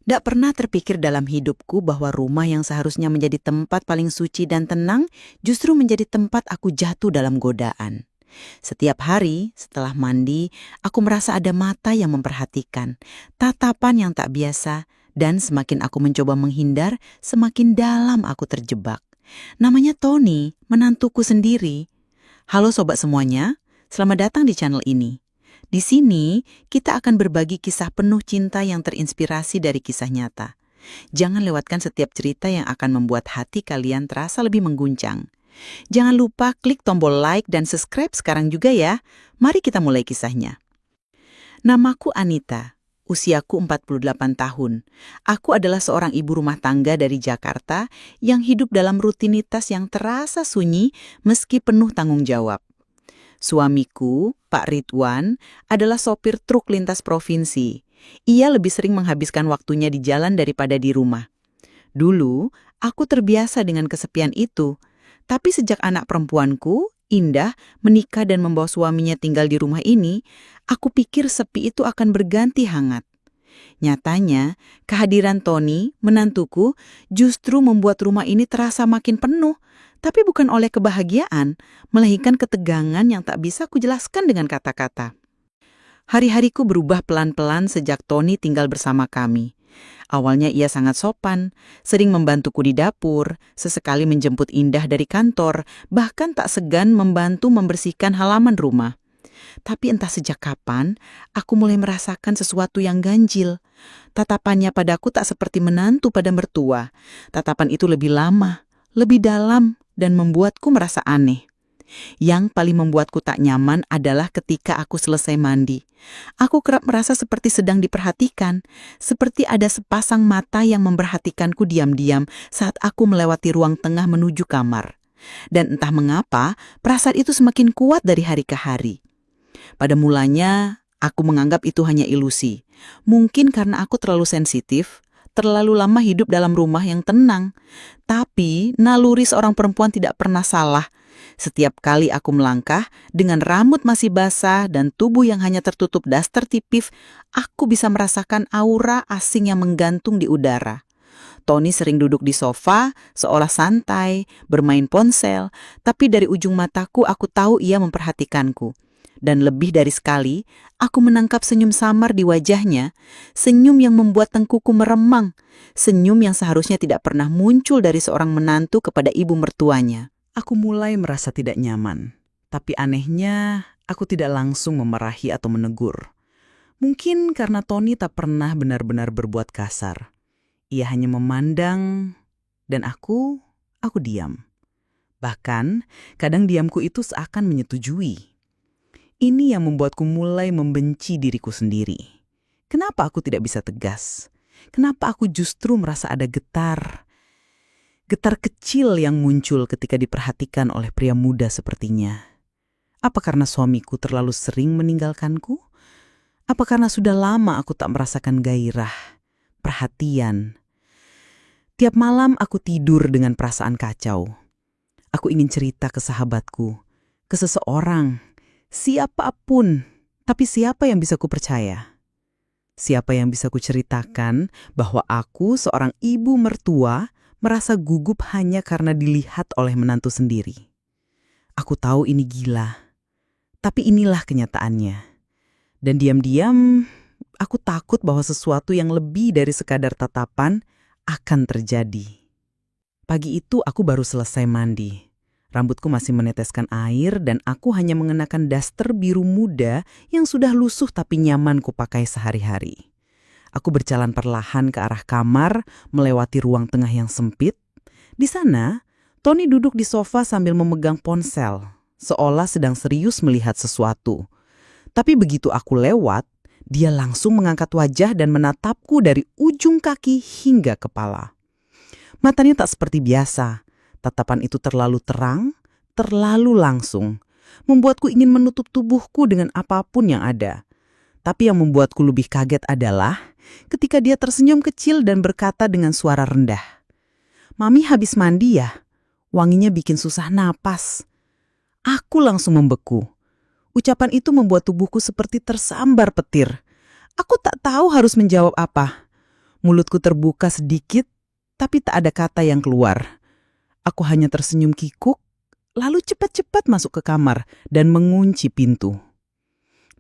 Nggak pernah terpikir dalam hidupku bahwa rumah yang seharusnya menjadi tempat paling suci dan tenang justru menjadi tempat aku jatuh dalam godaan. Setiap hari setelah mandi, aku merasa ada mata yang memperhatikan, tatapan yang tak biasa, dan semakin aku mencoba menghindar, semakin dalam aku terjebak. Namanya Tony, menantuku sendiri. Halo sobat semuanya, selamat datang di channel ini. Di sini, kita akan berbagi kisah penuh cinta yang terinspirasi dari kisah nyata. Jangan lewatkan setiap cerita yang akan membuat hati kalian terasa lebih mengguncang. Jangan lupa klik tombol like dan subscribe sekarang juga ya. Mari kita mulai kisahnya. Namaku Anita, usiaku 48 tahun. Aku adalah seorang ibu rumah tangga dari Jakarta yang hidup dalam rutinitas yang terasa sunyi meski penuh tanggung jawab. Suamiku, Pak Ridwan, adalah sopir truk lintas provinsi. Ia lebih sering menghabiskan waktunya di jalan daripada di rumah. Dulu, aku terbiasa dengan kesepian itu. Tapi sejak anak perempuanku, Indah, menikah dan membawa suaminya tinggal di rumah ini, aku pikir sepi itu akan berganti hangat. Nyatanya, kehadiran Tony, menantuku, justru membuat rumah ini terasa makin penuh, tapi bukan oleh kebahagiaan, melainkan ketegangan yang tak bisa kujelaskan dengan kata-kata. Hari-hariku berubah pelan-pelan sejak Tony tinggal bersama kami. Awalnya ia sangat sopan, sering membantuku di dapur, sesekali menjemput Indah dari kantor, bahkan tak segan membantu membersihkan halaman rumah. Tapi entah sejak kapan, aku mulai merasakan sesuatu yang ganjil. Tatapannya padaku tak seperti menantu pada mertua. Tatapan itu lebih lama, lebih dalam, dan membuatku merasa aneh. Yang paling membuatku tak nyaman adalah ketika aku selesai mandi. Aku kerap merasa seperti sedang diperhatikan, seperti ada sepasang mata yang memperhatikanku diam-diam saat aku melewati ruang tengah menuju kamar. Dan entah mengapa, perasaan itu semakin kuat dari hari ke hari. Pada mulanya, aku menganggap itu hanya ilusi. Mungkin karena aku terlalu sensitif, terlalu lama hidup dalam rumah yang tenang. Tapi, naluri seorang perempuan tidak pernah salah. Setiap kali aku melangkah, dengan rambut masih basah dan tubuh yang hanya tertutup daster tipis, aku bisa merasakan aura asing yang menggantung di udara. Tony sering duduk di sofa, seolah santai, bermain ponsel, tapi dari ujung mataku aku tahu ia memperhatikanku. Dan lebih dari sekali, aku menangkap senyum samar di wajahnya, senyum yang membuat tengkuku meremang, senyum yang seharusnya tidak pernah muncul dari seorang menantu kepada ibu mertuanya. Aku mulai merasa tidak nyaman, tapi anehnya aku tidak langsung memarahi atau menegur. Mungkin karena Tony tak pernah benar-benar berbuat kasar. Ia hanya memandang, dan aku diam. Bahkan, kadang diamku itu seakan menyetujui. Ini yang membuatku mulai membenci diriku sendiri. Kenapa aku tidak bisa tegas? Kenapa aku justru merasa ada getar? Getar kecil yang muncul ketika diperhatikan oleh pria muda sepertinya. Apa karena suamiku terlalu sering meninggalkanku? Apa karena sudah lama aku tak merasakan gairah, perhatian? Tiap malam aku tidur dengan perasaan kacau. Aku ingin cerita ke sahabatku, ke seseorang, siapapun, tapi siapa yang bisa kupercaya? Siapa yang bisa kuceritakan bahwa aku seorang ibu mertua merasa gugup hanya karena dilihat oleh menantu sendiri? Aku tahu ini gila, tapi inilah kenyataannya. Dan diam-diam, aku takut bahwa sesuatu yang lebih dari sekadar tatapan akan terjadi. Pagi itu aku baru selesai mandi. Rambutku masih meneteskan air dan aku hanya mengenakan daster biru muda yang sudah lusuh tapi nyaman kupakai sehari-hari. Aku berjalan perlahan ke arah kamar, melewati ruang tengah yang sempit. Di sana, Tony duduk di sofa sambil memegang ponsel, seolah sedang serius melihat sesuatu. Tapi begitu aku lewat, dia langsung mengangkat wajah dan menatapku dari ujung kaki hingga kepala. Matanya tak seperti biasa. Tatapan itu terlalu terang, terlalu langsung, membuatku ingin menutup tubuhku dengan apapun yang ada. Tapi yang membuatku lebih kaget adalah ketika dia tersenyum kecil dan berkata dengan suara rendah, "Mami habis mandi ya? Wanginya bikin susah napas." Aku langsung membeku. Ucapan itu membuat tubuhku seperti tersambar petir. Aku tak tahu harus menjawab apa. Mulutku terbuka sedikit, tapi tak ada kata yang keluar. Aku hanya tersenyum kikuk, lalu cepat-cepat masuk ke kamar dan mengunci pintu.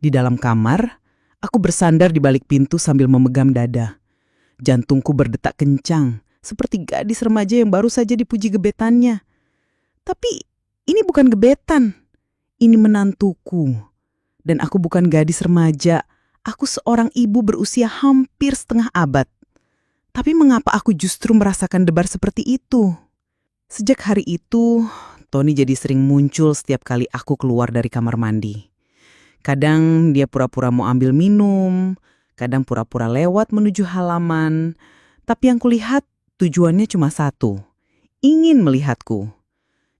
Di dalam kamar, aku bersandar di balik pintu sambil memegang dada. Jantungku berdetak kencang, seperti gadis remaja yang baru saja dipuji gebetannya. Tapi ini bukan gebetan, ini menantuku. Dan aku bukan gadis remaja, aku seorang ibu berusia hampir setengah abad. Tapi mengapa aku justru merasakan debar seperti itu? Sejak hari itu, Tony jadi sering muncul setiap kali aku keluar dari kamar mandi. Kadang dia pura-pura mau ambil minum, kadang pura-pura lewat menuju halaman. Tapi yang kulihat tujuannya cuma satu, ingin melihatku.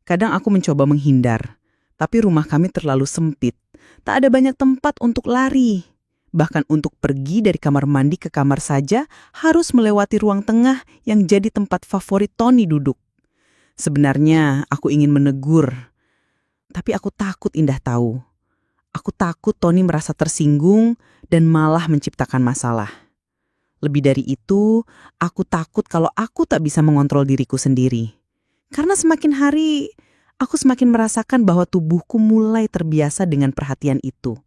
Kadang aku mencoba menghindar, tapi rumah kami terlalu sempit. Tak ada banyak tempat untuk lari. Bahkan untuk pergi dari kamar mandi ke kamar saja harus melewati ruang tengah yang jadi tempat favorit Tony duduk. Sebenarnya aku ingin menegur, tapi aku takut Indah tahu. Aku takut Tony merasa tersinggung dan malah menciptakan masalah. Lebih dari itu, aku takut kalau aku tak bisa mengontrol diriku sendiri. Karena semakin hari, aku semakin merasakan bahwa tubuhku mulai terbiasa dengan perhatian itu.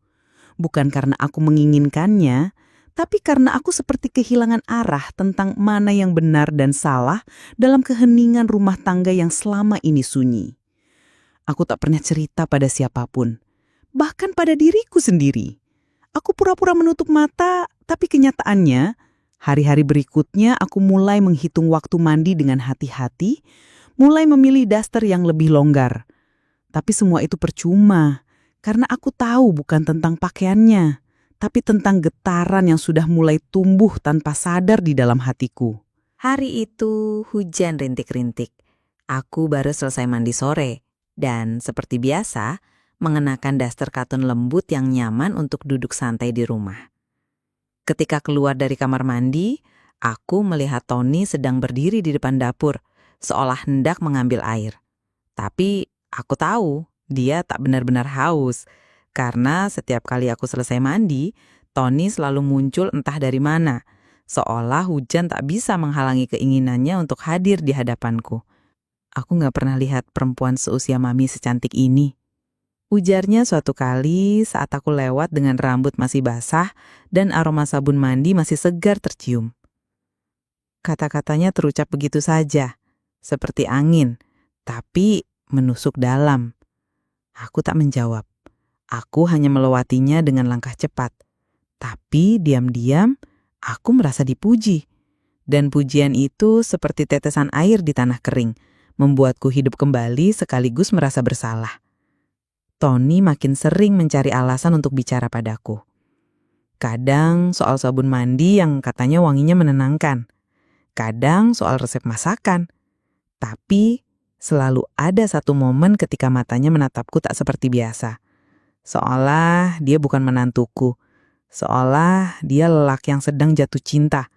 Bukan karena aku menginginkannya, tapi karena aku seperti kehilangan arah tentang mana yang benar dan salah dalam keheningan rumah tangga yang selama ini sunyi. Aku tak pernah cerita pada siapapun, bahkan pada diriku sendiri. Aku pura-pura menutup mata, tapi kenyataannya, hari-hari berikutnya aku mulai menghitung waktu mandi dengan hati-hati, mulai memilih daster yang lebih longgar. Tapi semua itu percuma, karena aku tahu bukan tentang pakaiannya, tapi tentang getaran yang sudah mulai tumbuh tanpa sadar di dalam hatiku. Hari itu hujan rintik-rintik. Aku baru selesai mandi sore, dan seperti biasa, mengenakan daster katun lembut yang nyaman untuk duduk santai di rumah. Ketika keluar dari kamar mandi, aku melihat Tony sedang berdiri di depan dapur, seolah hendak mengambil air. Tapi aku tahu dia tak benar-benar haus, karena setiap kali aku selesai mandi, Tony selalu muncul entah dari mana, seolah hujan tak bisa menghalangi keinginannya untuk hadir di hadapanku. Aku gak pernah lihat perempuan seusia Mami secantik ini. Ujarnya suatu kali saat aku lewat dengan rambut masih basah dan aroma sabun mandi masih segar tercium. Kata-katanya terucap begitu saja, seperti angin, tapi menusuk dalam. Aku tak menjawab. Aku hanya melewatinya dengan langkah cepat. Tapi diam-diam aku merasa dipuji. Dan pujian itu seperti tetesan air di tanah kering, membuatku hidup kembali sekaligus merasa bersalah. Tony makin sering mencari alasan untuk bicara padaku. Kadang soal sabun mandi yang katanya wanginya menenangkan. Kadang soal resep masakan. Tapi selalu ada satu momen ketika matanya menatapku tak seperti biasa. Seolah dia bukan menantuku. Seolah dia lelaki yang sedang jatuh cinta.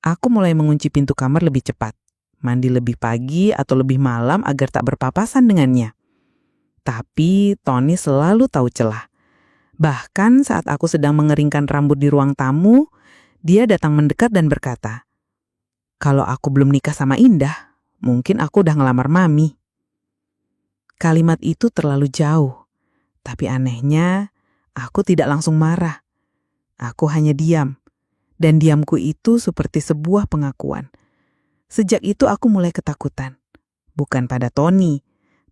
Aku mulai mengunci pintu kamar lebih cepat. Mandi lebih pagi atau lebih malam agar tak berpapasan dengannya. Tapi Tony selalu tahu celah. Bahkan saat aku sedang mengeringkan rambut di ruang tamu, dia datang mendekat dan berkata, "Kalau aku belum nikah sama Indah, mungkin aku udah ngelamar Mami." Kalimat itu terlalu jauh, tapi anehnya aku tidak langsung marah. Aku hanya diam, dan diamku itu seperti sebuah pengakuan. Sejak itu aku mulai ketakutan, bukan pada Tony,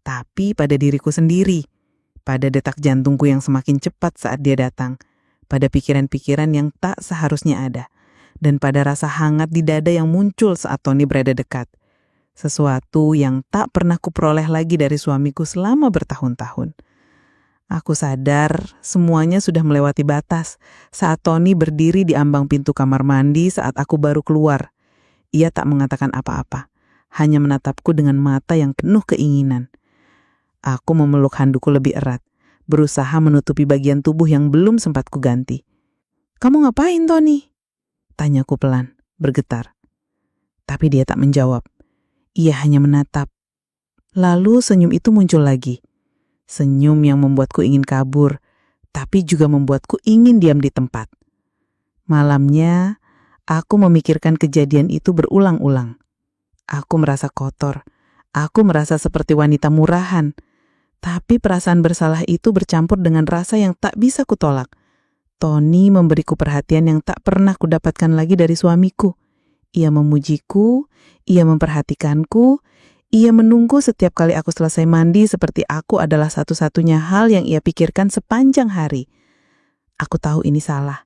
tapi pada diriku sendiri, pada detak jantungku yang semakin cepat saat dia datang, pada pikiran-pikiran yang tak seharusnya ada, dan pada rasa hangat di dada yang muncul saat Tony berada dekat. Sesuatu yang tak pernah kuperoleh lagi dari suamiku selama bertahun-tahun. Aku sadar semuanya sudah melewati batas saat Tony berdiri di ambang pintu kamar mandi saat aku baru keluar. Ia tak mengatakan apa-apa, hanya menatapku dengan mata yang penuh keinginan. Aku memeluk handukku lebih erat, berusaha menutupi bagian tubuh yang belum sempat kuganti. "Kamu ngapain, Tony?" Tanyaku pelan, bergetar. Tapi dia tak menjawab. Ia hanya menatap. Lalu senyum itu muncul lagi. Senyum yang membuatku ingin kabur, tapi juga membuatku ingin diam di tempat. Malamnya, Aku memikirkan kejadian itu berulang-ulang. Aku merasa kotor. Aku merasa seperti wanita murahan. Tapi perasaan bersalah itu bercampur dengan rasa yang tak bisa kutolak. Tony memberiku perhatian yang tak pernah kudapatkan lagi dari suamiku. Ia memujiku, ia memperhatikanku, ia menunggu setiap kali aku selesai mandi seperti aku adalah satu-satunya hal yang ia pikirkan sepanjang hari. Aku tahu ini salah.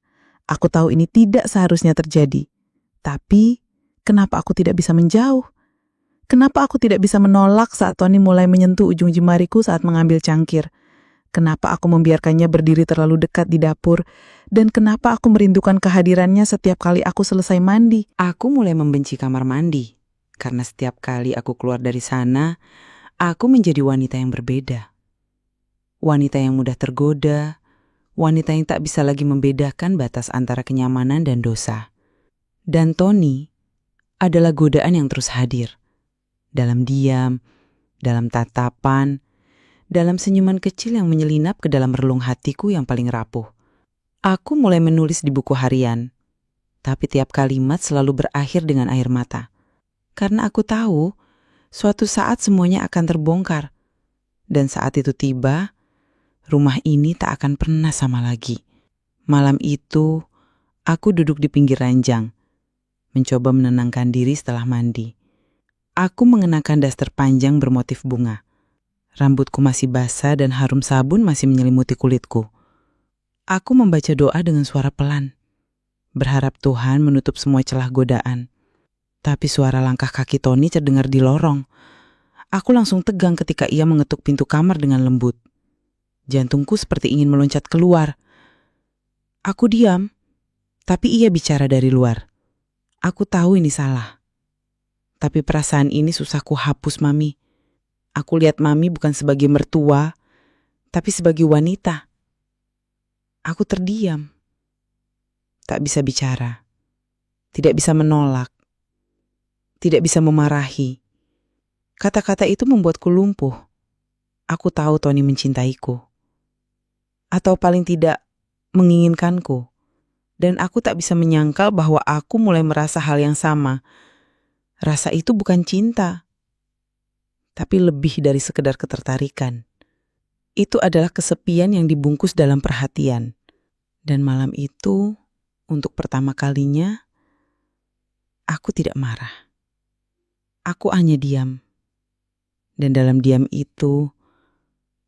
Aku tahu ini tidak seharusnya terjadi. Tapi, kenapa aku tidak bisa menjauh? Kenapa aku tidak bisa menolak saat Tony mulai menyentuh ujung jemariku saat mengambil cangkir? Kenapa aku membiarkannya berdiri terlalu dekat di dapur? Dan kenapa aku merindukan kehadirannya setiap kali aku selesai mandi? Aku mulai membenci kamar mandi. Karena setiap kali aku keluar dari sana, aku menjadi wanita yang berbeda. Wanita yang mudah tergoda, wanita yang tak bisa lagi membedakan batas antara kenyamanan dan dosa. Dan Tony adalah godaan yang terus hadir. Dalam diam, dalam tatapan, dalam senyuman kecil yang menyelinap ke dalam relung hatiku yang paling rapuh. Aku mulai menulis di buku harian, tapi tiap kalimat selalu berakhir dengan air mata. Karena aku tahu, suatu saat semuanya akan terbongkar. Dan saat itu tiba, rumah ini tak akan pernah sama lagi. Malam itu, aku duduk di pinggir ranjang, mencoba menenangkan diri setelah mandi. Aku mengenakan daster panjang bermotif bunga. Rambutku masih basah dan harum sabun masih menyelimuti kulitku. Aku membaca doa dengan suara pelan, berharap Tuhan menutup semua celah godaan. Tapi suara langkah kaki Tony terdengar di lorong. Aku langsung tegang ketika ia mengetuk pintu kamar dengan lembut. Jantungku seperti ingin meloncat keluar. Aku diam, tapi ia bicara dari luar. Aku tahu ini salah. Tapi perasaan ini susah ku hapus, Mami. Aku lihat Mami bukan sebagai mertua, tapi sebagai wanita. Aku terdiam. Tak bisa bicara. Tidak bisa menolak. Tidak bisa memarahi. Kata-kata itu membuatku lumpuh. Aku tahu Tony mencintaiku. Atau paling tidak menginginkanku. Dan aku tak bisa menyangkal bahwa aku mulai merasa hal yang sama. Rasa itu bukan cinta, tapi lebih dari sekedar ketertarikan. Itu adalah kesepian yang dibungkus dalam perhatian. Dan malam itu, untuk pertama kalinya, aku tidak marah. Aku hanya diam. Dan dalam diam itu,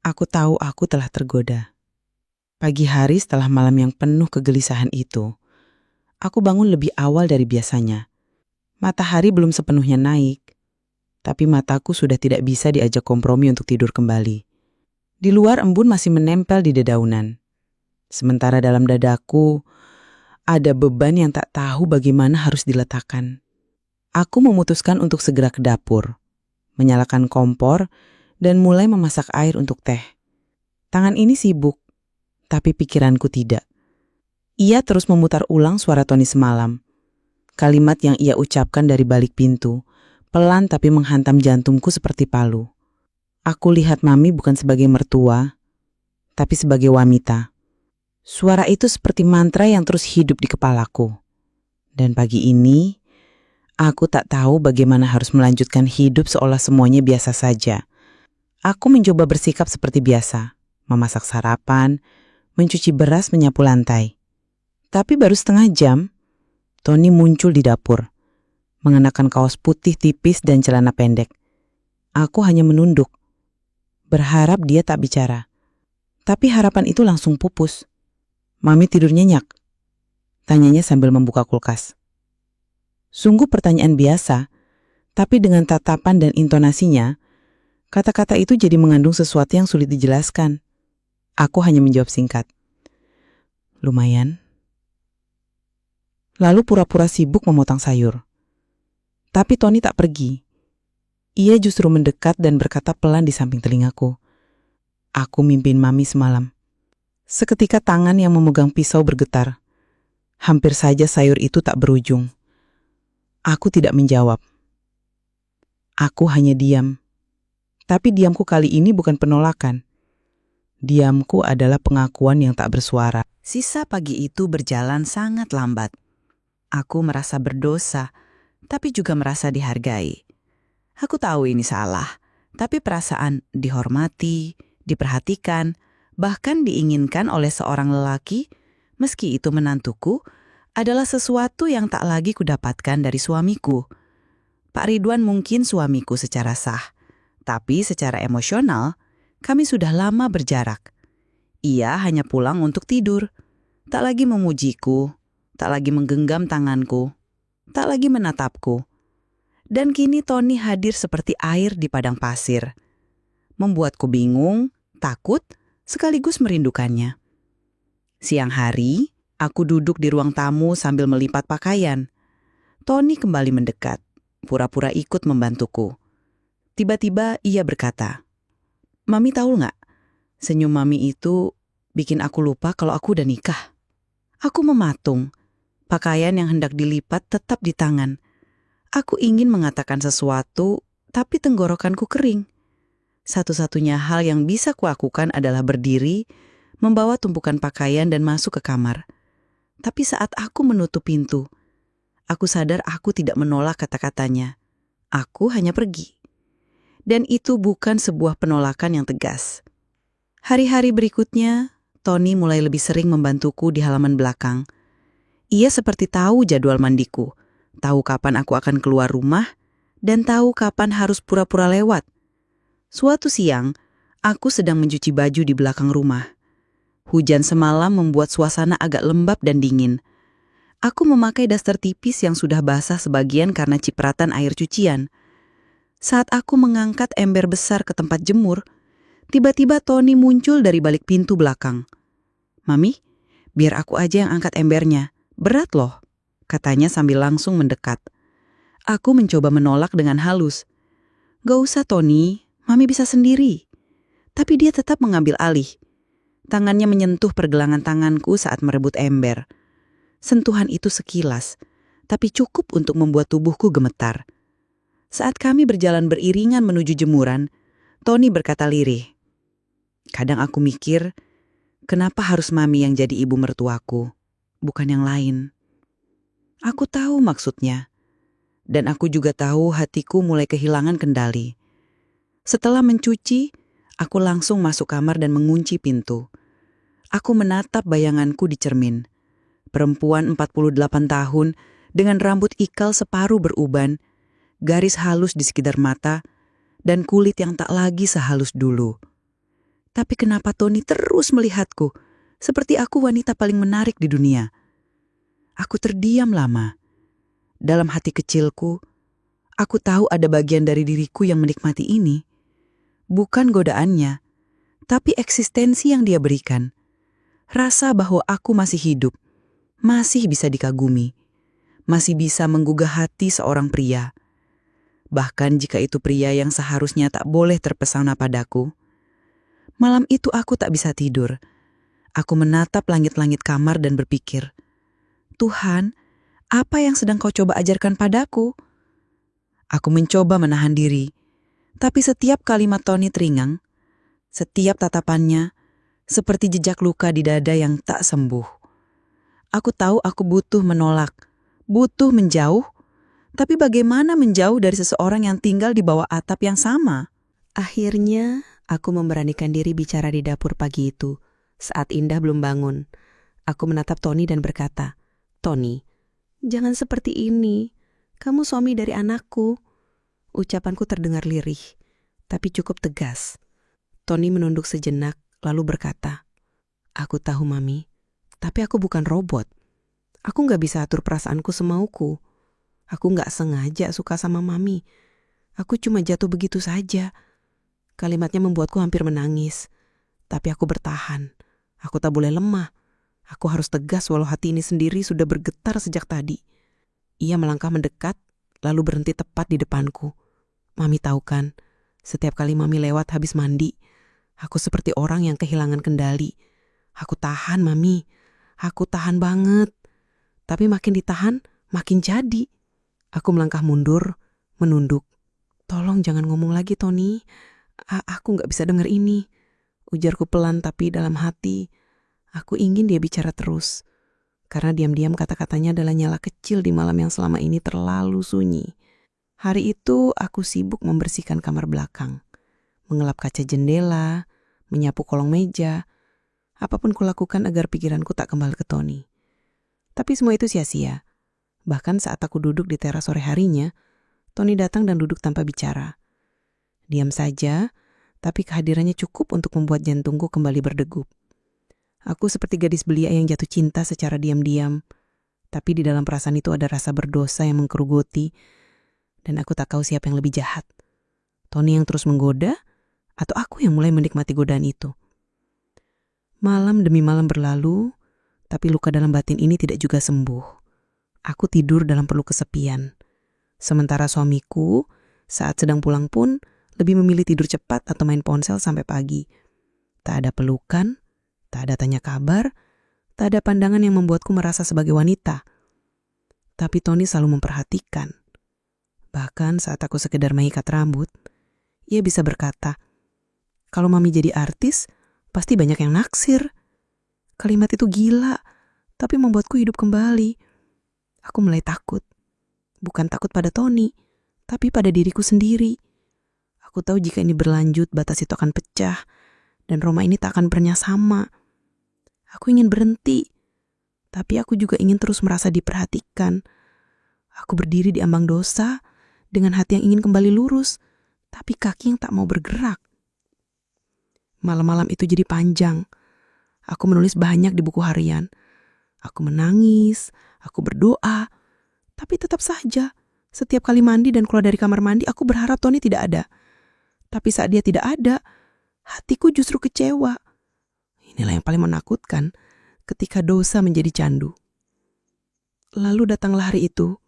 aku tahu aku telah tergoda. Pagi hari setelah malam yang penuh kegelisahan itu, aku bangun lebih awal dari biasanya. Matahari belum sepenuhnya naik, tapi mataku sudah tidak bisa diajak kompromi untuk tidur kembali. Di luar embun masih menempel di dedaunan. Sementara dalam dadaku, ada beban yang tak tahu bagaimana harus diletakkan. Aku memutuskan untuk segera ke dapur, menyalakan kompor, dan mulai memasak air untuk teh. Tangan ini sibuk, tapi pikiranku tidak. Ia terus memutar ulang suara Tony semalam. Kalimat yang ia ucapkan dari balik pintu, pelan tapi menghantam jantungku seperti palu. Aku lihat Mami bukan sebagai mertua, tapi sebagai wanita. Suara itu seperti mantra yang terus hidup di kepalaku. Dan pagi ini, aku tak tahu bagaimana harus melanjutkan hidup seolah semuanya biasa saja. Aku mencoba bersikap seperti biasa, memasak sarapan, mencuci beras, menyapu lantai. Tapi baru setengah jam, Tony muncul di dapur, mengenakan kaos putih tipis dan celana pendek. Aku hanya menunduk, berharap dia tak bicara. Tapi harapan itu langsung pupus. Mami tidur nyenyak? Tanyanya sambil membuka kulkas. Sungguh pertanyaan biasa, tapi dengan tatapan dan intonasinya, kata-kata itu jadi mengandung sesuatu yang sulit dijelaskan. Aku hanya menjawab singkat. Lumayan. Lalu pura-pura sibuk memotong sayur. Tapi Tony tak pergi. Ia justru mendekat dan berkata pelan di samping telingaku. Aku mimpin Mami semalam. Seketika tangan yang memegang pisau bergetar. Hampir saja sayur itu tak berujung. Aku tidak menjawab. Aku hanya diam. Tapi diamku kali ini bukan penolakan. Diamku adalah pengakuan yang tak bersuara. Sisa pagi itu berjalan sangat lambat. Aku merasa berdosa, tapi juga merasa dihargai. Aku tahu ini salah, tapi perasaan dihormati, diperhatikan, bahkan diinginkan oleh seorang lelaki, meski itu menantuku, adalah sesuatu yang tak lagi kudapatkan dari suamiku. Pak Ridwan mungkin suamiku secara sah, tapi secara emosional, kami sudah lama berjarak. Ia hanya pulang untuk tidur, tak lagi memujiku, tak lagi menggenggam tanganku, tak lagi menatapku. Dan kini Tony hadir seperti air di padang pasir. Membuatku bingung, takut, sekaligus merindukannya. Siang hari, aku duduk di ruang tamu sambil melipat pakaian. Tony kembali mendekat, pura-pura ikut membantuku. Tiba-tiba ia berkata, "Mami tahu nggak, senyum Mami itu bikin aku lupa kalau aku udah nikah." Aku mematung, pakaian yang hendak dilipat tetap di tangan. Aku ingin mengatakan sesuatu, tapi tenggorokanku kering. Satu-satunya hal yang bisa kulakukan adalah berdiri, membawa tumpukan pakaian dan masuk ke kamar. Tapi saat aku menutup pintu, aku sadar aku tidak menolak kata-katanya. Aku hanya pergi. Dan itu bukan sebuah penolakan yang tegas. Hari-hari berikutnya, Tony mulai lebih sering membantuku di halaman belakang. Ia seperti tahu jadwal mandiku, tahu kapan aku akan keluar rumah, dan tahu kapan harus pura-pura lewat. Suatu siang, aku sedang mencuci baju di belakang rumah. Hujan semalam membuat suasana agak lembab dan dingin. Aku memakai daster tipis yang sudah basah sebagian karena cipratan air cucian. Saat aku mengangkat ember besar ke tempat jemur, tiba-tiba Tony muncul dari balik pintu belakang. "Mami, biar aku aja yang angkat embernya. Berat loh," katanya sambil langsung mendekat. Aku mencoba menolak dengan halus. "Gak usah Tony, Mami bisa sendiri." Tapi dia tetap mengambil alih. Tangannya menyentuh pergelangan tanganku saat merebut ember. Sentuhan itu sekilas, tapi cukup untuk membuat tubuhku gemetar. Saat kami berjalan beriringan menuju jemuran, Tony berkata lirih, "Kadang aku mikir, kenapa harus Mami yang jadi ibu mertuaku, bukan yang lain?" Aku tahu maksudnya. Dan aku juga tahu hatiku mulai kehilangan kendali. Setelah mencuci, aku langsung masuk kamar dan mengunci pintu. Aku menatap bayanganku di cermin. Perempuan 48 tahun dengan rambut ikal separuh beruban, garis halus di sekitar mata, dan kulit yang tak lagi sehalus dulu. Tapi kenapa Tony terus melihatku, seperti aku wanita paling menarik di dunia? Aku terdiam lama. Dalam hati kecilku, aku tahu ada bagian dari diriku yang menikmati ini. Bukan godaannya, tapi eksistensi yang dia berikan. Rasa bahwa aku masih hidup, masih bisa dikagumi, masih bisa menggugah hati seorang pria. Bahkan jika itu pria yang seharusnya tak boleh terpesona padaku. Malam itu aku tak bisa tidur. Aku menatap langit-langit kamar dan berpikir, "Tuhan, apa yang sedang kau coba ajarkan padaku?" Aku mencoba menahan diri, tapi setiap kalimat Tony teringang, setiap tatapannya, seperti jejak luka di dada yang tak sembuh. Aku tahu aku butuh menolak, butuh menjauh, tapi bagaimana menjauh dari seseorang yang tinggal di bawah atap yang sama? Akhirnya, aku memberanikan diri bicara di dapur pagi itu, saat Indah belum bangun. Aku menatap Tony dan berkata, "Tony, jangan seperti ini. Kamu suami dari anakku." Ucapanku terdengar lirih, tapi cukup tegas. Tony menunduk sejenak, lalu berkata, "Aku tahu, Mami, tapi aku bukan robot. Aku gak bisa atur perasaanku semauku. Aku gak sengaja suka sama Mami. Aku cuma jatuh begitu saja." Kalimatnya membuatku hampir menangis. Tapi aku bertahan. Aku tak boleh lemah. Aku harus tegas walau hati ini sendiri sudah bergetar sejak tadi. Ia melangkah mendekat, lalu berhenti tepat di depanku. "Mami tahu kan, setiap kali Mami lewat habis mandi, aku seperti orang yang kehilangan kendali. Aku tahan, Mami. Aku tahan banget. Tapi makin ditahan, makin jadi." Aku melangkah mundur, menunduk. "Tolong jangan ngomong lagi, Tony. Aku gak bisa dengar ini." Ujarku pelan tapi dalam hati, aku ingin dia bicara terus. Karena diam-diam kata-katanya adalah nyala kecil di malam yang selama ini terlalu sunyi. Hari itu aku sibuk membersihkan kamar belakang, mengelap kaca jendela, menyapu kolong meja, apapun kulakukan agar pikiranku tak kembali ke Tony. Tapi semua itu sia-sia. Bahkan saat aku duduk di teras sore harinya, Tony datang dan duduk tanpa bicara. Diam saja, tapi kehadirannya cukup untuk membuat jantungku kembali berdegup. Aku seperti gadis belia yang jatuh cinta secara diam-diam, tapi di dalam perasaan itu ada rasa berdosa yang menggerogoti, dan aku tak tahu siapa yang lebih jahat. Tony yang terus menggoda, atau aku yang mulai menikmati godaan itu. Malam demi malam berlalu, tapi luka dalam batin ini tidak juga sembuh. Aku tidur dalam peluk kesepian. Sementara suamiku, saat sedang pulang pun, lebih memilih tidur cepat atau main ponsel sampai pagi. Tak ada pelukan, tak ada tanya kabar, tak ada pandangan yang membuatku merasa sebagai wanita. Tapi Tony selalu memperhatikan. Bahkan saat aku sekedar mengikat rambut, ia bisa berkata, "Kalau mami jadi artis, pasti banyak yang naksir." Kalimat itu gila, tapi membuatku hidup kembali. Aku mulai takut. Bukan takut pada Tony, tapi pada diriku sendiri. Aku tahu jika ini berlanjut, batas itu akan pecah, dan Roma ini tak akan pernah sama. Aku ingin berhenti, tapi aku juga ingin terus merasa diperhatikan. Aku berdiri di ambang dosa, dengan hati yang ingin kembali lurus, tapi kaki yang tak mau bergerak. Malam-malam itu jadi panjang. Aku menulis banyak di buku harian. Aku menangis, aku berdoa, tapi tetap saja, setiap kali mandi dan keluar dari kamar mandi, aku berharap Tony tidak ada. Tapi saat dia tidak ada, hatiku justru kecewa. Inilah yang paling menakutkan, ketika dosa menjadi candu. Lalu datanglah hari itu.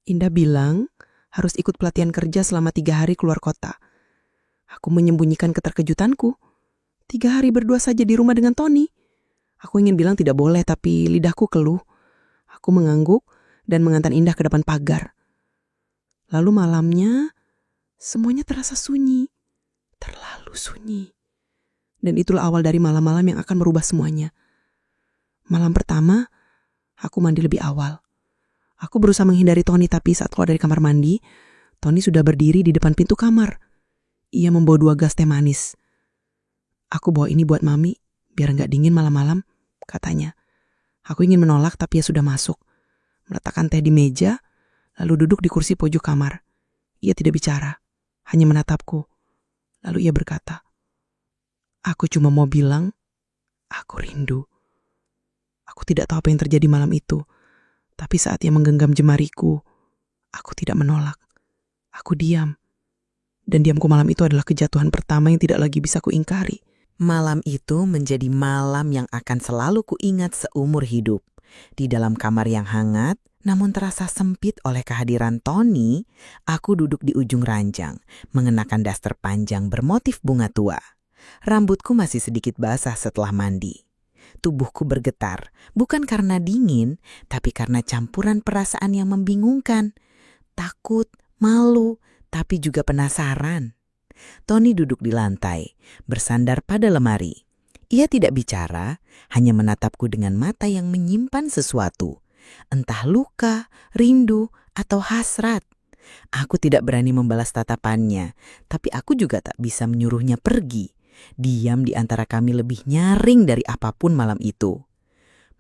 Indah bilang harus ikut pelatihan kerja selama 3 hari keluar kota. Aku menyembunyikan keterkejutanku. 3 hari berdua saja di rumah dengan Tony. Aku ingin bilang tidak boleh, tapi lidahku keluh. Aku mengangguk dan mengantar Indah ke depan pagar. Lalu malamnya, semuanya terasa sunyi. Terlalu sunyi. Dan itulah awal dari malam-malam yang akan merubah semuanya. Malam pertama, aku mandi lebih awal. Aku berusaha menghindari Tony, tapi saat keluar dari kamar mandi, Tony sudah berdiri di depan pintu kamar. Ia membawa 2 gas teh manis. "Aku bawa ini buat mami, biar nggak dingin malam-malam," katanya. Aku ingin menolak, tapi ia sudah masuk. Meletakkan teh di meja, lalu duduk di kursi pojok kamar. Ia tidak bicara, hanya menatapku. Lalu ia berkata, "Aku cuma mau bilang, aku rindu." Aku tidak tahu apa yang terjadi malam itu, tapi saat ia menggenggam jemariku, aku tidak menolak. Aku diam. Dan diamku malam itu adalah kejatuhan pertama yang tidak lagi bisa kuingkari. Malam itu menjadi malam yang akan selalu kuingat seumur hidup. Di dalam kamar yang hangat, namun terasa sempit oleh kehadiran Tony, aku duduk di ujung ranjang, mengenakan daster panjang bermotif bunga tua. Rambutku masih sedikit basah setelah mandi. Tubuhku bergetar, bukan karena dingin, tapi karena campuran perasaan yang membingungkan. Takut, malu, tapi juga penasaran. Tony duduk di lantai, bersandar pada lemari. Ia tidak bicara, hanya menatapku dengan mata yang menyimpan sesuatu. Entah luka, rindu, atau hasrat. Aku tidak berani membalas tatapannya, tapi aku juga tak bisa menyuruhnya pergi. Diam di antara kami lebih nyaring dari apapun malam itu.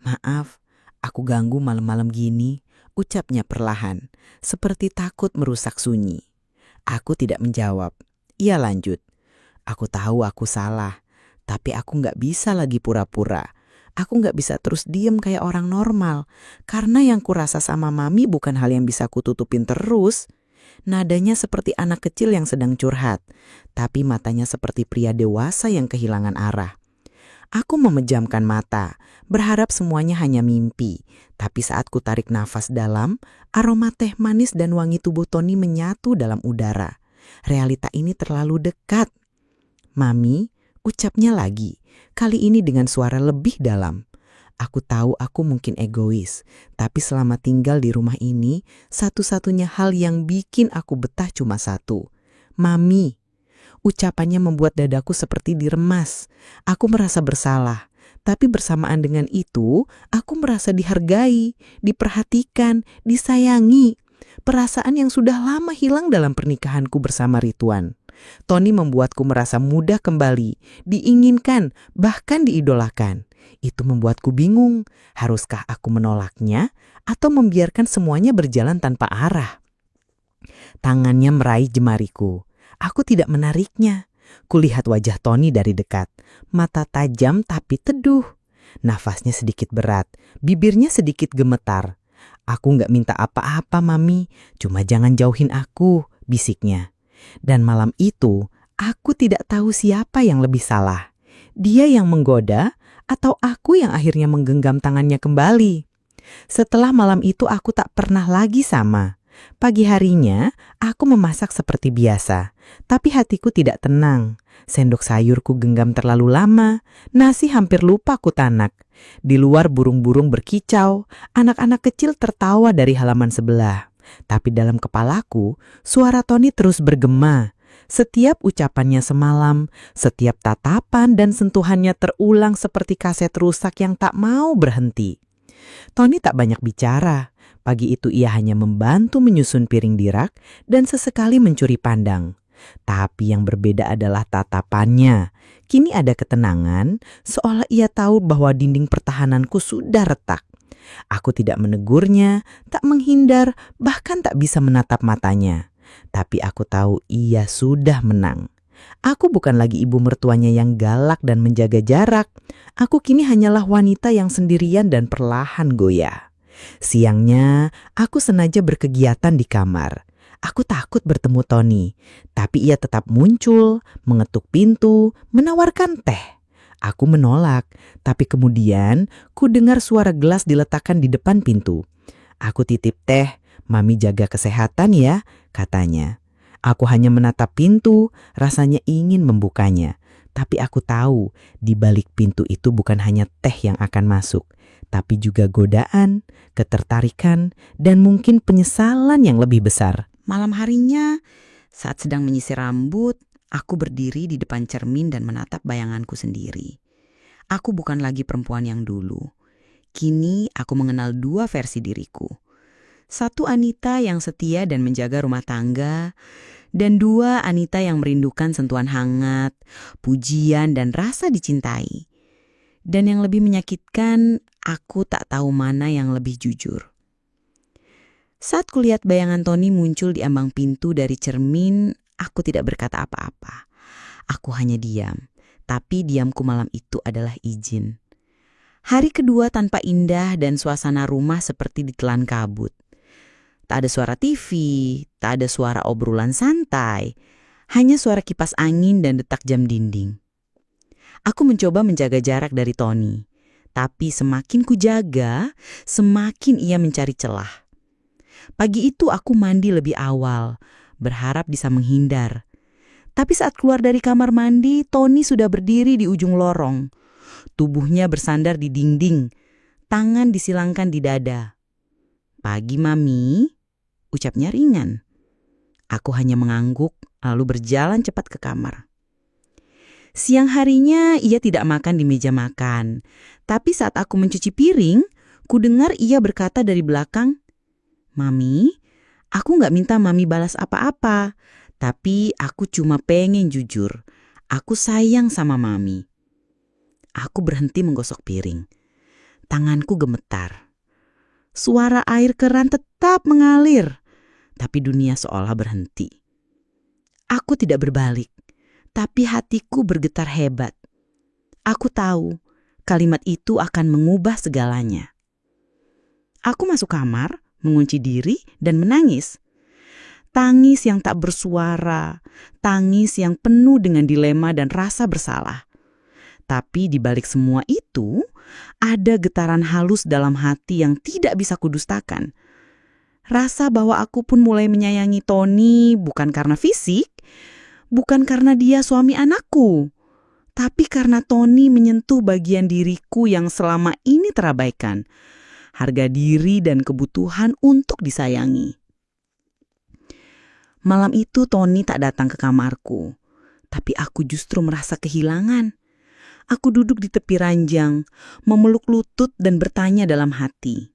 "Maaf, aku ganggu malam-malam gini," ucapnya perlahan, seperti takut merusak sunyi. Aku tidak menjawab. Ia lanjut, "Aku tahu aku salah, tapi aku nggak bisa lagi pura-pura. Aku nggak bisa terus diem kayak orang normal, karena yang kurasa sama mami bukan hal yang bisa kututupin terus." Nadanya seperti anak kecil yang sedang curhat, tapi matanya seperti pria dewasa yang kehilangan arah. Aku memejamkan mata, berharap semuanya hanya mimpi. Tapi saat ku tarik nafas dalam, aroma teh manis dan wangi tubuh Tony menyatu dalam udara. Realita ini terlalu dekat. "Mami," ucapnya lagi, kali ini dengan suara lebih dalam. Aku tahu aku mungkin egois, tapi selama tinggal di rumah ini, satu-satunya hal yang bikin aku betah cuma satu. Mami. Ucapannya membuat dadaku seperti diremas. Aku merasa bersalah, Tapi bersamaan dengan itu, aku merasa dihargai, diperhatikan, disayangi. Perasaan yang sudah lama hilang dalam pernikahanku bersama Rituan. Tony membuatku merasa mudah kembali, diinginkan, bahkan diidolakan. Itu membuatku bingung, haruskah aku menolaknya atau membiarkan semuanya berjalan tanpa arah? Tangannya meraih jemariku. Aku tidak menariknya. Kulihat wajah Tony dari dekat. Mata tajam tapi teduh. Nafasnya sedikit berat, bibirnya sedikit gemetar. Aku nggak minta apa-apa, Mami. Cuma jangan jauhin aku, bisiknya. Dan malam itu, aku tidak tahu siapa yang lebih salah. Dia yang menggoda atau aku yang akhirnya menggenggam tangannya kembali. Setelah malam itu aku tak pernah lagi sama. Pagi harinya, aku memasak seperti biasa, tapi hatiku tidak tenang. Sendok sayurku genggam terlalu lama, nasi hampir lupa ku tanak. Di luar burung-burung berkicau, anak-anak kecil tertawa dari halaman sebelah. Tapi dalam kepalaku, suara Tony terus bergema. Setiap ucapannya semalam, setiap tatapan dan sentuhannya terulang seperti kaset rusak yang tak mau berhenti. Tony tak banyak bicara. Pagi itu ia hanya membantu menyusun piring di rak dan sesekali mencuri pandang. Tapi yang berbeda adalah tatapannya. Kini ada ketenangan, seolah ia tahu bahwa dinding pertahananku sudah retak. Aku tidak menegurnya, tak menghindar, bahkan tak bisa menatap matanya. Tapi aku tahu ia sudah menang. Aku bukan lagi ibu mertuanya yang galak dan menjaga jarak. Aku kini hanyalah wanita yang sendirian dan perlahan goyah. Siangnya, aku sengaja berkegiatan di kamar. Aku takut bertemu Tony, tapi ia tetap muncul, mengetuk pintu, menawarkan teh. Aku menolak, tapi kemudian ku dengar suara gelas diletakkan di depan pintu. Aku titip teh, Mami jaga kesehatan ya, katanya. Aku hanya menatap pintu, rasanya ingin membukanya. Tapi aku tahu, di balik pintu itu bukan hanya teh yang akan masuk, tapi juga godaan, ketertarikan, dan mungkin penyesalan yang lebih besar. Malam harinya, saat sedang menyisir rambut, aku berdiri di depan cermin dan menatap bayanganku sendiri. Aku bukan lagi perempuan yang dulu. Kini aku mengenal dua versi diriku. Satu Anita yang setia dan menjaga rumah tangga, dan dua Anita yang merindukan sentuhan hangat, pujian, dan rasa dicintai. Dan yang lebih menyakitkan, aku tak tahu mana yang lebih jujur. Saat kulihat bayangan Tony muncul di ambang pintu dari cermin, aku tidak berkata apa-apa. Aku hanya diam, tapi diamku malam itu adalah izin. Hari kedua tanpa indah dan suasana rumah seperti ditelan kabut. Tak ada suara TV, tak ada suara obrolan santai, hanya suara kipas angin dan detak jam dinding. Aku mencoba menjaga jarak dari Tony, tapi semakin ku jaga, semakin ia mencari celah. Pagi itu aku mandi lebih awal, berharap bisa menghindar. Tapi saat keluar dari kamar mandi, Tony sudah berdiri di ujung lorong. Tubuhnya bersandar di dinding, tangan disilangkan di dada. "Pagi, Mami," ucapnya ringan. Aku hanya mengangguk, lalu berjalan cepat ke kamar. Siang harinya ia tidak makan di meja makan. Tapi saat aku mencuci piring, ku dengar ia berkata dari belakang, "Mami, aku gak minta Mami balas apa-apa. Tapi aku cuma pengen jujur. Aku sayang sama Mami." Aku berhenti menggosok piring. Tanganku gemetar. Suara air keran tetap mengalir. Tapi dunia seolah berhenti. Aku tidak berbalik. Tapi hatiku bergetar hebat. Aku tahu kalimat itu akan mengubah segalanya. Aku masuk kamar, mengunci diri dan menangis. Tangis yang tak bersuara, tangis yang penuh dengan dilema dan rasa bersalah. Tapi di balik semua itu, ada getaran halus dalam hati yang tidak bisa kudustakan. Rasa bahwa aku pun mulai menyayangi Tony bukan karena fisik, bukan karena dia suami anakku, tapi karena Tony menyentuh bagian diriku yang selama ini terabaikan. Harga diri dan kebutuhan untuk disayangi. Malam itu Tony tak datang ke kamarku, tapi aku justru merasa kehilangan. Aku duduk di tepi ranjang, memeluk lutut dan bertanya dalam hati.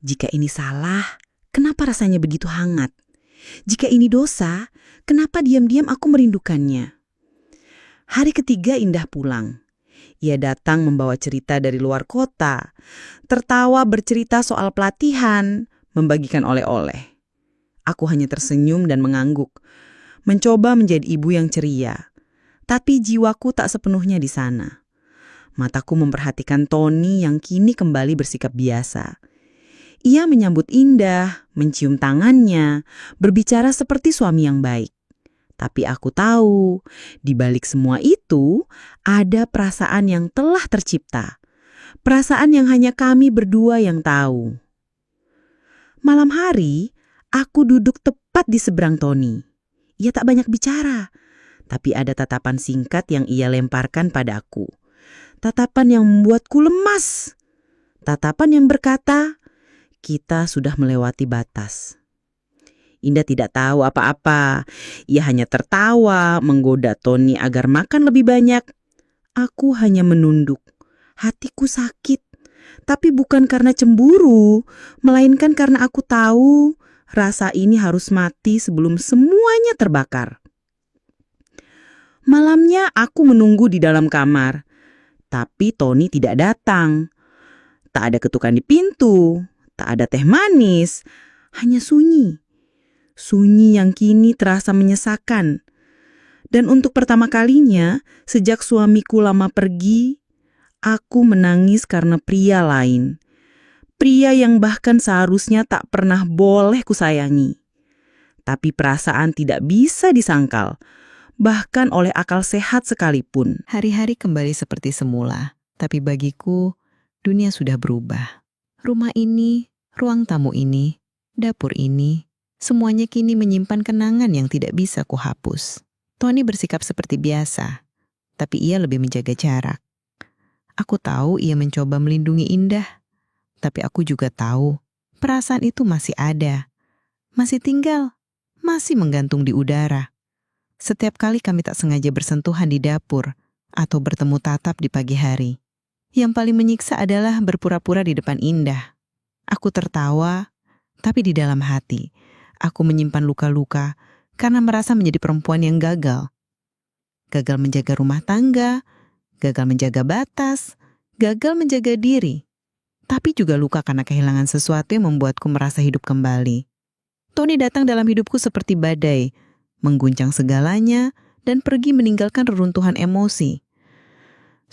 Jika ini salah, kenapa rasanya begitu hangat? Jika ini dosa, kenapa diam-diam aku merindukannya? Hari ketiga Indah pulang. Ia datang membawa cerita dari luar kota, tertawa bercerita soal pelatihan, membagikan oleh-oleh. Aku hanya tersenyum dan mengangguk, mencoba menjadi ibu yang ceria. Tapi jiwaku tak sepenuhnya di sana. Mataku memperhatikan Tony yang kini kembali bersikap biasa. Ia menyambut Indah, mencium tangannya, berbicara seperti suami yang baik. Tapi aku tahu, di balik semua itu, ada perasaan yang telah tercipta. Perasaan yang hanya kami berdua yang tahu. Malam hari, aku duduk tepat di seberang Tony. Ia tak banyak bicara, tapi ada tatapan singkat yang ia lemparkan padaku. Tatapan yang membuatku lemas. Tatapan yang berkata, kita sudah melewati batas. Indah tidak tahu apa-apa. Ia hanya tertawa, menggoda Tony agar makan lebih banyak. Aku hanya menunduk. Hatiku sakit. Tapi bukan karena cemburu, melainkan karena aku tahu rasa ini harus mati sebelum semuanya terbakar. Malamnya aku menunggu di dalam kamar, tapi Tony tidak datang. Tak ada ketukan di pintu, tak ada teh manis, hanya sunyi. Sunyi yang kini terasa menyesakan. Dan untuk pertama kalinya, sejak suamiku lama pergi, aku menangis karena pria lain. Pria yang bahkan seharusnya tak pernah boleh kusayangi. Tapi perasaan tidak bisa disangkal, bahkan oleh akal sehat sekalipun. Hari-hari kembali seperti semula, tapi bagiku dunia sudah berubah. Rumah ini, ruang tamu ini, dapur ini, semuanya kini menyimpan kenangan yang tidak bisa kuhapus. Tony bersikap seperti biasa, tapi ia lebih menjaga jarak. Aku tahu ia mencoba melindungi Indah, tapi aku juga tahu perasaan itu masih ada, masih tinggal, masih menggantung di udara. Setiap kali kami tak sengaja bersentuhan di dapur atau bertemu tatap di pagi hari, yang paling menyiksa adalah berpura-pura di depan Indah. Aku tertawa, tapi di dalam hati, aku menyimpan luka-luka karena merasa menjadi perempuan yang gagal. Gagal menjaga rumah tangga, gagal menjaga batas, gagal menjaga diri. Tapi juga luka karena kehilangan sesuatu yang membuatku merasa hidup kembali. Tony datang dalam hidupku seperti badai, mengguncang segalanya, dan pergi meninggalkan reruntuhan emosi.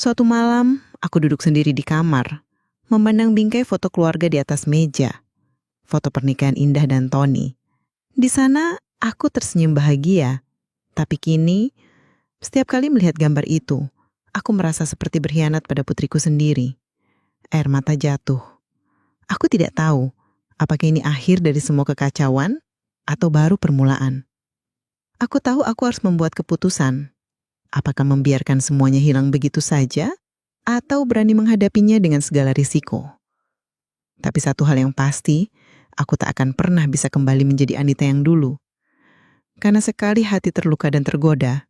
Suatu malam, aku duduk sendiri di kamar, memandang bingkai foto keluarga di atas meja. Foto pernikahan Indah dan Tony. Di sana, aku tersenyum bahagia. Tapi kini, setiap kali melihat gambar itu, aku merasa seperti berkhianat pada putriku sendiri. Air mata jatuh. Aku tidak tahu, apakah ini akhir dari semua kekacauan atau baru permulaan. Aku tahu aku harus membuat keputusan. Apakah membiarkan semuanya hilang begitu saja, atau berani menghadapinya dengan segala risiko. Tapi satu hal yang pasti, aku tak akan pernah bisa kembali menjadi Anita yang dulu. Karena sekali hati terluka dan tergoda,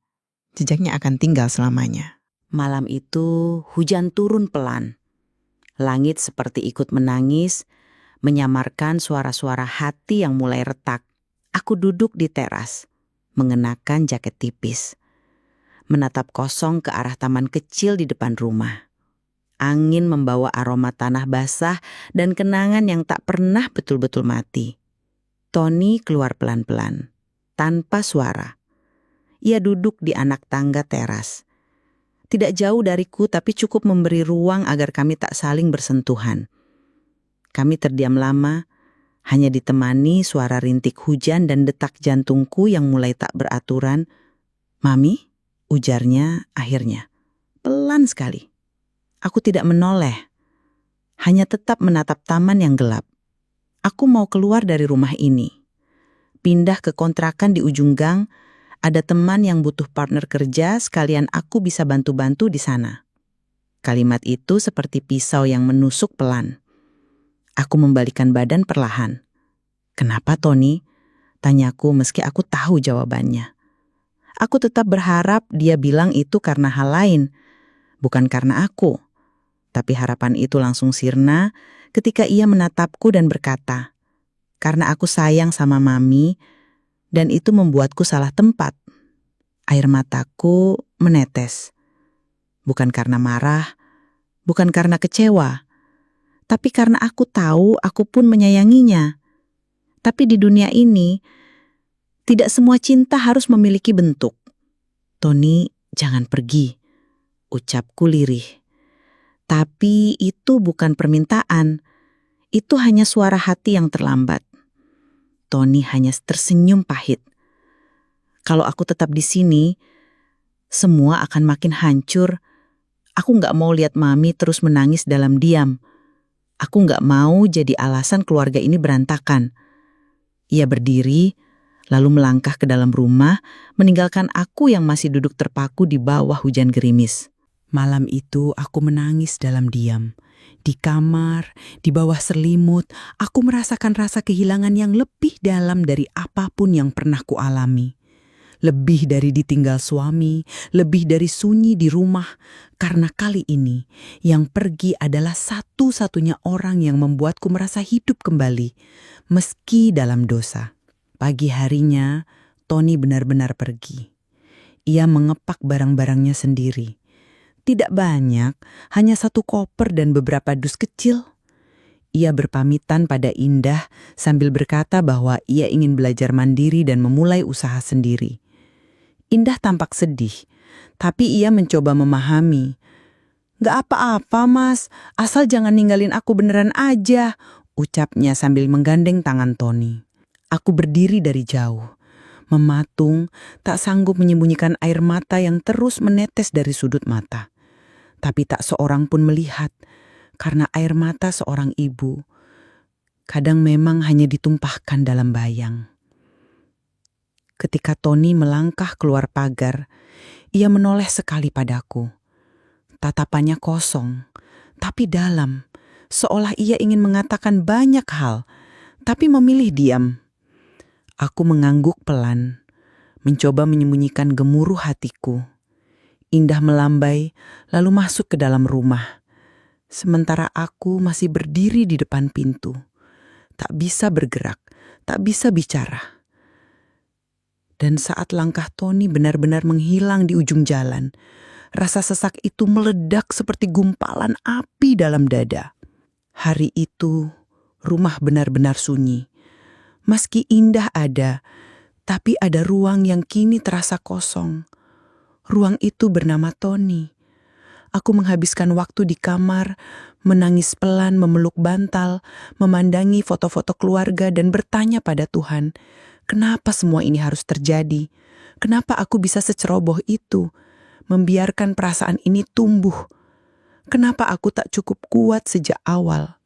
jejaknya akan tinggal selamanya. Malam itu hujan turun pelan. Langit seperti ikut menangis, menyamarkan suara-suara hati yang mulai retak. Aku duduk di teras, mengenakan jaket tipis, menatap kosong ke arah taman kecil di depan rumah. Angin membawa aroma tanah basah dan kenangan yang tak pernah betul-betul mati. Tony keluar pelan-pelan, tanpa suara. Ia duduk di anak tangga teras. Tidak jauh dariku tapi cukup memberi ruang agar kami tak saling bersentuhan. Kami terdiam lama, hanya ditemani suara rintik hujan dan detak jantungku yang mulai tak beraturan. "Mami," ujarnya akhirnya. Pelan sekali. Aku tidak menoleh, hanya tetap menatap taman yang gelap. Aku mau keluar dari rumah ini. Pindah ke kontrakan di ujung gang, ada teman yang butuh partner kerja, sekalian aku bisa bantu-bantu di sana. Kalimat itu seperti pisau yang menusuk pelan. Aku membalikkan badan perlahan. "Kenapa, Tony?" tanyaku meski aku tahu jawabannya. Aku tetap berharap dia bilang itu karena hal lain. Bukan karena aku, tapi harapan itu langsung sirna ketika ia menatapku dan berkata, "Karena aku sayang sama Mami, dan itu membuatku salah tempat." Air mataku menetes. Bukan karena marah, bukan karena kecewa, tapi karena aku tahu aku pun menyayanginya. Tapi di dunia ini, tidak semua cinta harus memiliki bentuk. "Tony, jangan pergi," ucapku lirih. Tapi itu bukan permintaan, itu hanya suara hati yang terlambat. Tony hanya tersenyum pahit. Kalau aku tetap di sini, semua akan makin hancur. Aku nggak mau lihat Mami terus menangis dalam diam. Aku nggak mau jadi alasan keluarga ini berantakan. Ia berdiri, lalu melangkah ke dalam rumah, meninggalkan aku yang masih duduk terpaku di bawah hujan gerimis. Malam itu aku menangis dalam diam. Di kamar, di bawah selimut, aku merasakan rasa kehilangan yang lebih dalam dari apapun yang pernah kualami. Lebih dari ditinggal suami, lebih dari sunyi di rumah, karena kali ini yang pergi adalah satu-satunya orang yang membuatku merasa hidup kembali, meski dalam dosa. Pagi harinya, Tony benar-benar pergi. Ia mengepak barang-barangnya sendiri. Tidak banyak, hanya 1 koper dan beberapa dus kecil. Ia berpamitan pada Indah sambil berkata bahwa ia ingin belajar mandiri dan memulai usaha sendiri. Indah tampak sedih, tapi ia mencoba memahami. "Gak apa-apa, Mas, asal jangan ninggalin aku beneran aja," ucapnya sambil menggandeng tangan Tony. Aku berdiri dari jauh, mematung, tak sanggup menyembunyikan air mata yang terus menetes dari sudut mata. Tapi tak seorang pun melihat, karena air mata seorang ibu kadang memang hanya ditumpahkan dalam bayang. Ketika Tony melangkah keluar pagar, ia menoleh sekali padaku. Tatapannya kosong, tapi dalam, seolah ia ingin mengatakan banyak hal, tapi memilih diam. Aku mengangguk pelan, mencoba menyembunyikan gemuruh hatiku. Indah melambai, lalu masuk ke dalam rumah. Sementara aku masih berdiri di depan pintu. Tak bisa bergerak, tak bisa bicara. Dan saat langkah Tony benar-benar menghilang di ujung jalan, rasa sesak itu meledak seperti gumpalan api dalam dada. Hari itu, rumah benar-benar sunyi. Meski Indah ada, tapi ada ruang yang kini terasa kosong. Ruang itu bernama Tony. Aku menghabiskan waktu di kamar, menangis pelan, memeluk bantal, memandangi foto-foto keluarga dan bertanya pada Tuhan, kenapa semua ini harus terjadi? Kenapa aku bisa seceroboh itu? Membiarkan perasaan ini tumbuh. Kenapa aku tak cukup kuat sejak awal?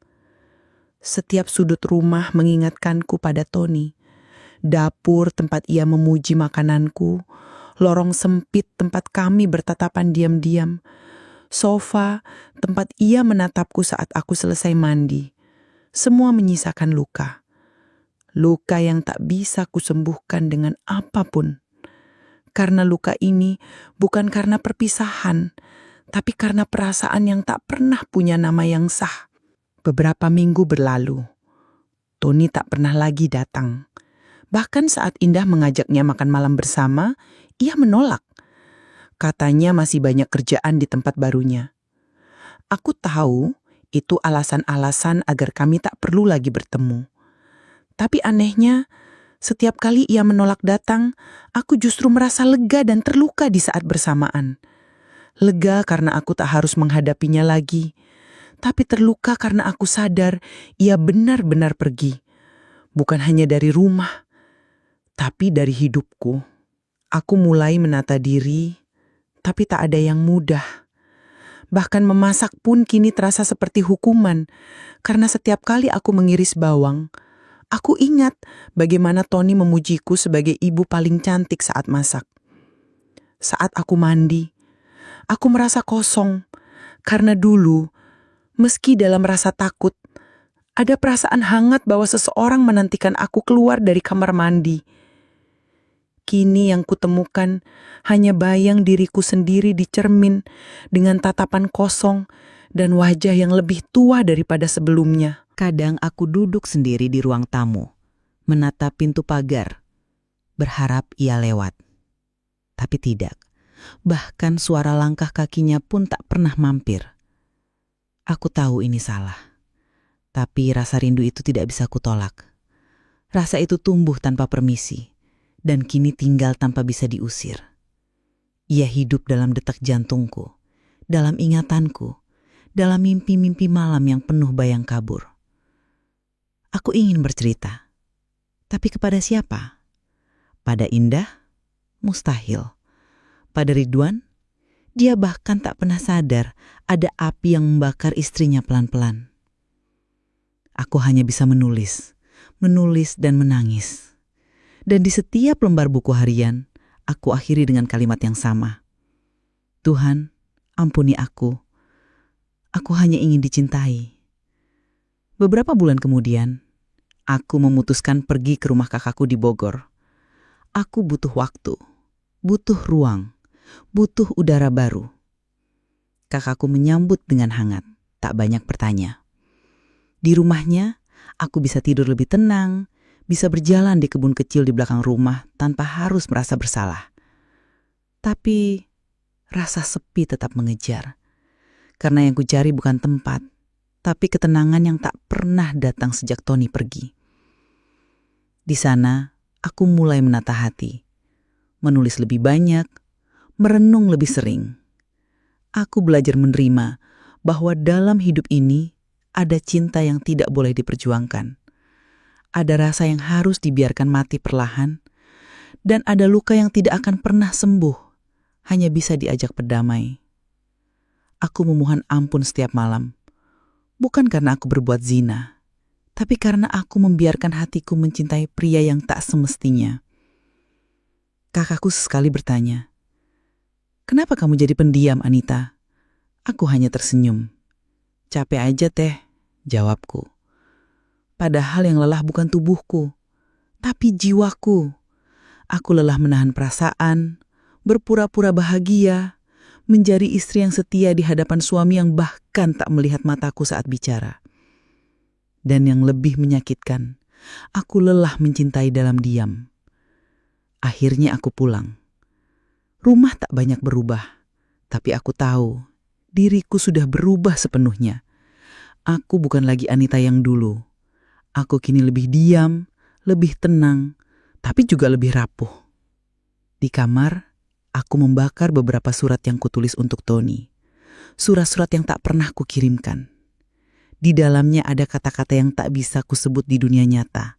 Setiap sudut rumah mengingatkanku pada Tony. Dapur tempat ia memuji makananku, lorong sempit tempat kami bertatapan diam-diam, sofa tempat ia menatapku saat aku selesai mandi. Semua menyisakan luka. Luka yang tak bisa kusembuhkan dengan apapun. Karena luka ini bukan karena perpisahan, tapi karena perasaan yang tak pernah punya nama yang sah. Beberapa minggu berlalu. Tony tak pernah lagi datang. Bahkan saat Indah mengajaknya makan malam bersama, ia menolak. Katanya masih banyak kerjaan di tempat barunya. Aku tahu itu alasan-alasan agar kami tak perlu lagi bertemu. Tapi anehnya, setiap kali ia menolak datang, aku justru merasa lega dan terluka di saat bersamaan. Lega karena aku tak harus menghadapinya lagi, tapi terluka karena aku sadar ia benar-benar pergi. Bukan hanya dari rumah, tapi dari hidupku. Aku mulai menata diri, tapi tak ada yang mudah. Bahkan memasak pun kini terasa seperti hukuman, karena setiap kali aku mengiris bawang, aku ingat bagaimana Tony memujiku sebagai ibu paling cantik saat masak. Saat aku mandi, aku merasa kosong, karena dulu, meski dalam rasa takut, ada perasaan hangat bahwa seseorang menantikan aku keluar dari kamar mandi. kini yang kutemukan hanya bayang diriku sendiri di cermin dengan tatapan kosong dan wajah yang lebih tua daripada sebelumnya. Kadang aku duduk sendiri di ruang tamu, menatap pintu pagar, berharap ia lewat. Tapi tidak, bahkan suara langkah kakinya pun tak pernah mampir. Aku tahu ini salah, tapi rasa rindu itu tidak bisa kutolak. Rasa itu tumbuh tanpa permisi, dan kini tinggal tanpa bisa diusir. Ia hidup dalam detak jantungku, dalam ingatanku, dalam mimpi-mimpi malam yang penuh bayang kabur. Aku ingin bercerita, tapi kepada siapa? Pada Indah? Mustahil. Pada Ridwan? Dia bahkan tak pernah sadar ada api yang membakar istrinya pelan-pelan. Aku hanya bisa menulis dan menangis. Dan di setiap lembar buku harian, aku akhiri dengan kalimat yang sama. Tuhan, ampuni aku. Aku hanya ingin dicintai. Beberapa bulan kemudian, aku memutuskan pergi ke rumah kakakku di Bogor. Aku butuh waktu, butuh ruang, butuh udara baru. Kakakku menyambut dengan hangat, tak banyak bertanya. Di rumahnya, aku bisa tidur lebih tenang, bisa berjalan di kebun kecil di belakang rumah tanpa harus merasa bersalah. Tapi rasa sepi tetap mengejar. Karena yang kucari bukan tempat, tapi ketenangan yang tak pernah datang sejak Tony pergi. Di sana, aku mulai menata hati, menulis lebih banyak, merenung lebih sering. Aku belajar menerima bahwa dalam hidup ini ada cinta yang tidak boleh diperjuangkan. Ada rasa yang harus dibiarkan mati perlahan, dan ada luka yang tidak akan pernah sembuh, hanya bisa diajak berdamai. Aku memohon ampun setiap malam, bukan karena aku berbuat zina, tapi karena aku membiarkan hatiku mencintai pria yang tak semestinya. Kakakku sesekali bertanya, "Kenapa kamu jadi pendiam, Anita?" Aku hanya tersenyum. "Capek aja, Teh," jawabku. Padahal yang lelah bukan tubuhku, tapi jiwaku. Aku lelah menahan perasaan, berpura-pura bahagia, menjadi istri yang setia di hadapan suami yang bahkan tak melihat mataku saat bicara. Dan yang lebih menyakitkan, aku lelah mencintai dalam diam. Akhirnya aku pulang. Rumah tak banyak berubah, tapi aku tahu diriku sudah berubah sepenuhnya. Aku bukan lagi Anita yang dulu. Aku kini lebih diam, lebih tenang, tapi juga lebih rapuh. Di kamar, aku membakar beberapa surat yang kutulis untuk Tony. Surat-surat yang tak pernah kukirimkan. Di dalamnya ada kata-kata yang tak bisa kusebut di dunia nyata.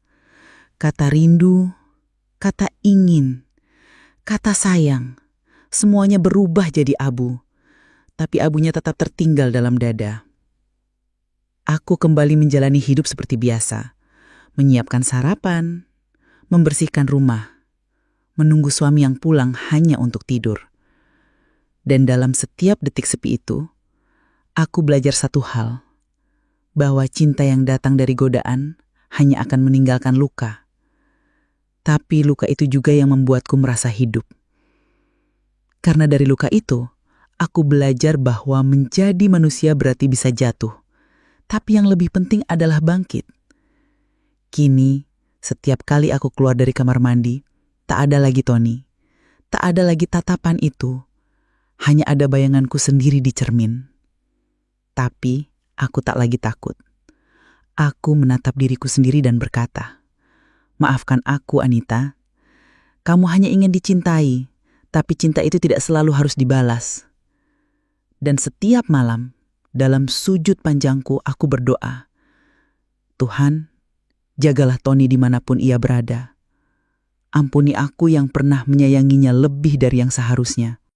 Kata rindu, kata ingin, kata sayang. Semuanya berubah jadi abu, tapi abunya tetap tertinggal dalam dada. Aku kembali menjalani hidup seperti biasa, menyiapkan sarapan, membersihkan rumah, menunggu suami yang pulang hanya untuk tidur. Dan dalam setiap detik sepi itu, aku belajar satu hal, bahwa cinta yang datang dari godaan hanya akan meninggalkan luka. Tapi luka itu juga yang membuatku merasa hidup. Karena dari luka itu, aku belajar bahwa menjadi manusia berarti bisa jatuh. Tapi yang lebih penting adalah bangkit. Kini, setiap kali aku keluar dari kamar mandi, tak ada lagi Tony. Tak ada lagi tatapan itu. Hanya ada bayanganku sendiri di cermin. Tapi, aku tak lagi takut. Aku menatap diriku sendiri dan berkata, "Maafkan aku, Anita. Kamu hanya ingin dicintai, tapi cinta itu tidak selalu harus dibalas." Dan setiap malam, dalam sujud panjangku aku berdoa, "Tuhan, jagalah Tony dimanapun ia berada. Ampuni aku yang pernah menyayanginya lebih dari yang seharusnya."